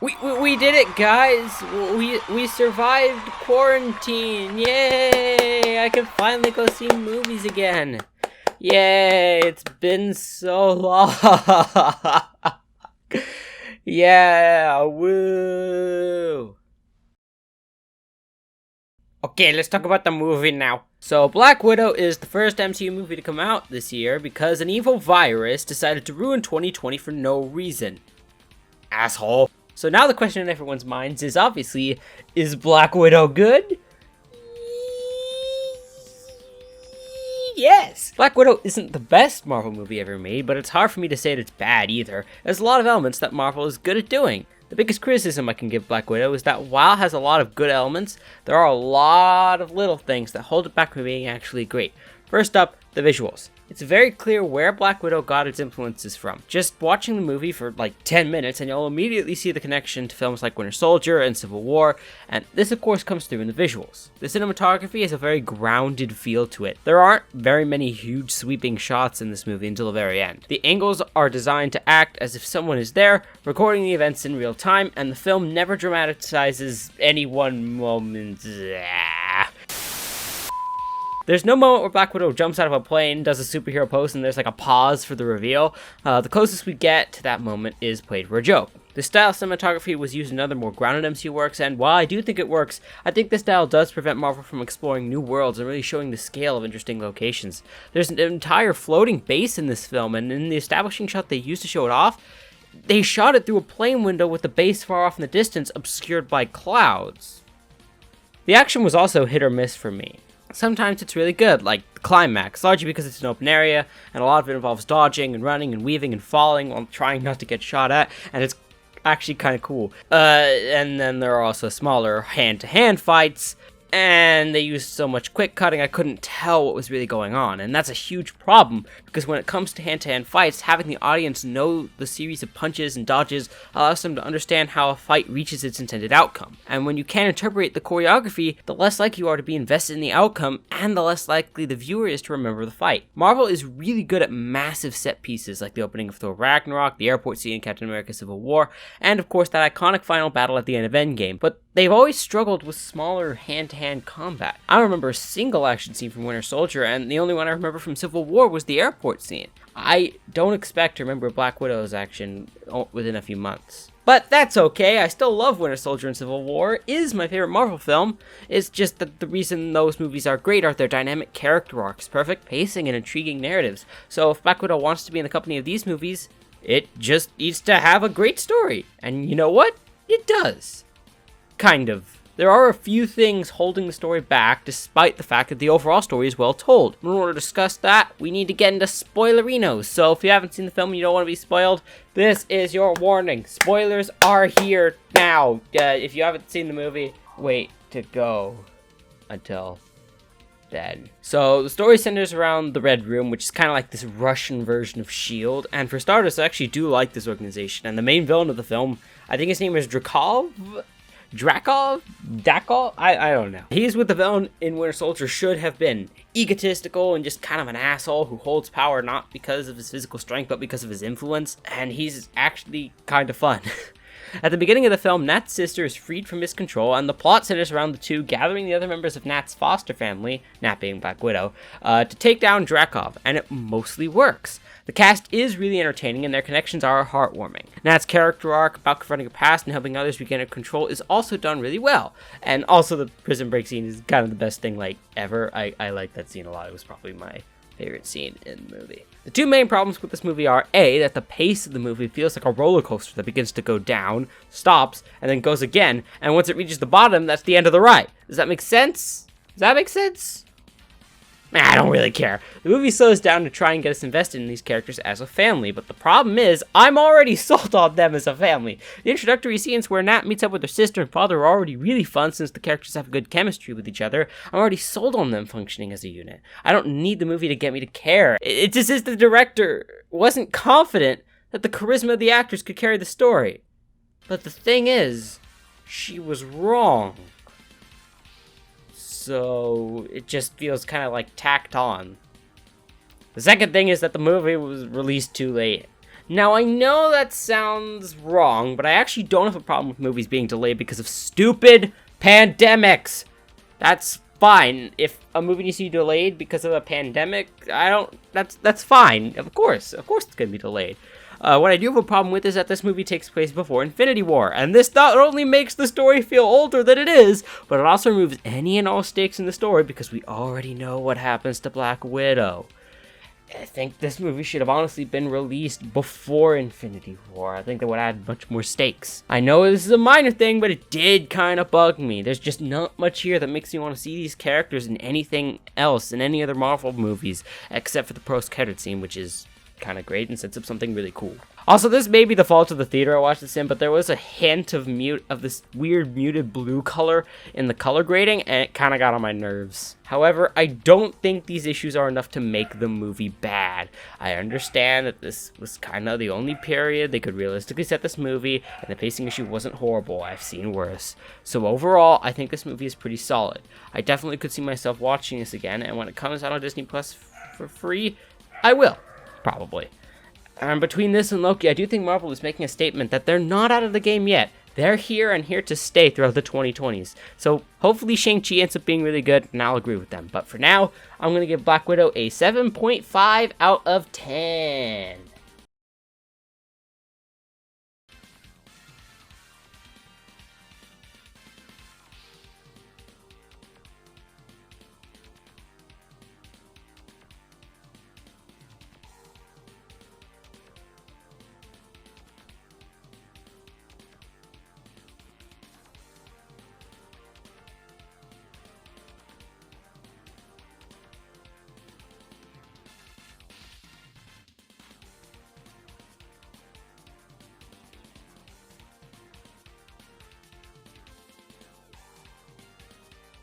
We did it, guys! We survived quarantine! Yay! I can finally go see movies again! Yay! It's been so long! Yeah! Woo! Okay, let's talk about the movie now. So, Black Widow is the first MCU movie to come out this year because an evil virus decided to ruin 2020 for no reason. Asshole. So now the question in everyone's minds is obviously, is Black Widow good? Yes! Black Widow isn't the best Marvel movie ever made, but it's hard for me to say that it's bad either. There's a lot of elements that Marvel is good at doing. The biggest criticism I can give Black Widow is that while it has a lot of good elements, there are a lot of little things that hold it back from being actually great. First up, the visuals. It's very clear where Black Widow got its influences from. Just watching the movie for like 10 minutes and you'll immediately see the connection to films like Winter Soldier and Civil War, and this of course comes through in the visuals. The cinematography has a very grounded feel to it. There aren't very many huge sweeping shots in this movie until the very end. The angles are designed to act as if someone is there, recording the events in real time, and the film never dramatizes any one moment. There's no moment where Black Widow jumps out of a plane, does a superhero pose, and there's like a pause for the reveal. The closest we get to that moment is played for a joke. The style cinematography was used in other more grounded MCU works, and while I do think it works, I think this style does prevent Marvel from exploring new worlds and really showing the scale of interesting locations. There's an entire floating base in this film, and in the establishing shot they used to show it off, they shot it through a plane window with the base far off in the distance, obscured by clouds. The action was also hit or miss for me. Sometimes it's really good, like the climax, largely because it's an open area, and a lot of it involves dodging and running and weaving and falling while trying not to get shot at, and it's actually kind of cool. And then there are also smaller hand-to-hand fights, and they used so much quick cutting I couldn't tell what was really going on, and that's a huge problem, because when it comes to hand-to-hand fights, having the audience know the series of punches and dodges allows them to understand how a fight reaches its intended outcome. And when you can't interpret the choreography, the less likely you are to be invested in the outcome, and the less likely the viewer is to remember the fight. Marvel is really good at massive set pieces, like the opening of Thor Ragnarok, the airport scene in Captain America Civil War, and of course that iconic final battle at the end of Endgame, but they've always struggled with smaller hand-to-hand combat. I don't remember a single action scene from Winter Soldier, and the only one I remember from Civil War was the airport scene. I don't expect to remember Black Widow's action within a few months. But that's okay, I still love Winter Soldier and Civil War. It is my favorite Marvel film. It's just that the reason those movies are great are their dynamic character arcs, perfect pacing, and intriguing narratives. So if Black Widow wants to be in the company of these movies, it just needs to have a great story. And you know what? It does. Kind of. There are a few things holding the story back, despite the fact that the overall story is well told. In order to discuss that, we need to get into spoilerinos. So if you haven't seen the film and you don't want to be spoiled, this is your warning. Spoilers are here now. If you haven't seen the movie, wait to go until then. So the story centers around the Red Room, which is kind of like this Russian version of S.H.I.E.L.D. And for starters, I actually do like this organization. And the main villain of the film, I think his name is Drakov? I don't know. He's what the villain in Winter Soldier should have been. Egotistical and just kind of an asshole who holds power not because of his physical strength, but because of his influence. And he's actually kind of fun. At the beginning of the film, Nat's sister is freed from his control, and the plot centers around the two gathering the other members of Nat's foster family, Nat being Black Widow, to take down Drakov, and it mostly works. The cast is really entertaining, and their connections are heartwarming. Nat's character arc about confronting her past and helping others regain control is also done really well. And also the prison break scene is kind of the best thing like ever. I like that scene a lot. It was probably my favorite scene in the movie. The two main problems with this movie are A, that the pace of the movie feels like a roller coaster that begins to go down, stops, and then goes again, and once it reaches the bottom, that's the end of the ride. Does that make sense? Does that make sense? I don't really care. The movie slows down to try and get us invested in these characters as a family, but the problem is, I'm already sold on them as a family. The introductory scenes where Nat meets up with her sister and father are already really fun since the characters have good chemistry with each other. I'm already sold on them functioning as a unit. I don't need the movie to get me to care. It just is the director wasn't confident that the charisma of the actors could carry the story. But the thing is, she was wrong. So it just feels kind of like tacked on. The second thing is that the movie was released too late. Now, I know that sounds wrong, but I actually don't have a problem with movies being delayed because of stupid pandemics. That's fine. If a movie needs to be delayed because of a pandemic, that's fine. Of course it's gonna be delayed. What I do have a problem with is that this movie takes place before Infinity War, and this not only makes the story feel older than it is, but it also removes any and all stakes in the story because we already know what happens to Black Widow. I think this movie should have honestly been released before Infinity War. I think that would add much more stakes. I know this is a minor thing, but it did kind of bug me. There's just not much here that makes me want to see these characters in anything else, in any other Marvel movies, except for the post-credit scene, which is kind of great and sets up something really cool. Also, this may be the fault of the theater I watched this in, but there was a hint of this weird muted blue color in the color grading, and it kind of got on my nerves. However, I don't think these issues are enough to make the movie bad. I understand that this was kind of the only period they could realistically set this movie, and the pacing issue wasn't horrible. I've seen worse. So overall, I think this movie is pretty solid. I definitely could see myself watching this again, and when it comes out on Disney Plus for free, I will. Probably. Between this and Loki, I do think Marvel is making a statement that they're not out of the game yet. They're here and here to stay throughout the 2020s. So hopefully Shang-Chi ends up being really good, and I'll agree with them. But for now, I'm going to give Black Widow a 7.5 out of 10.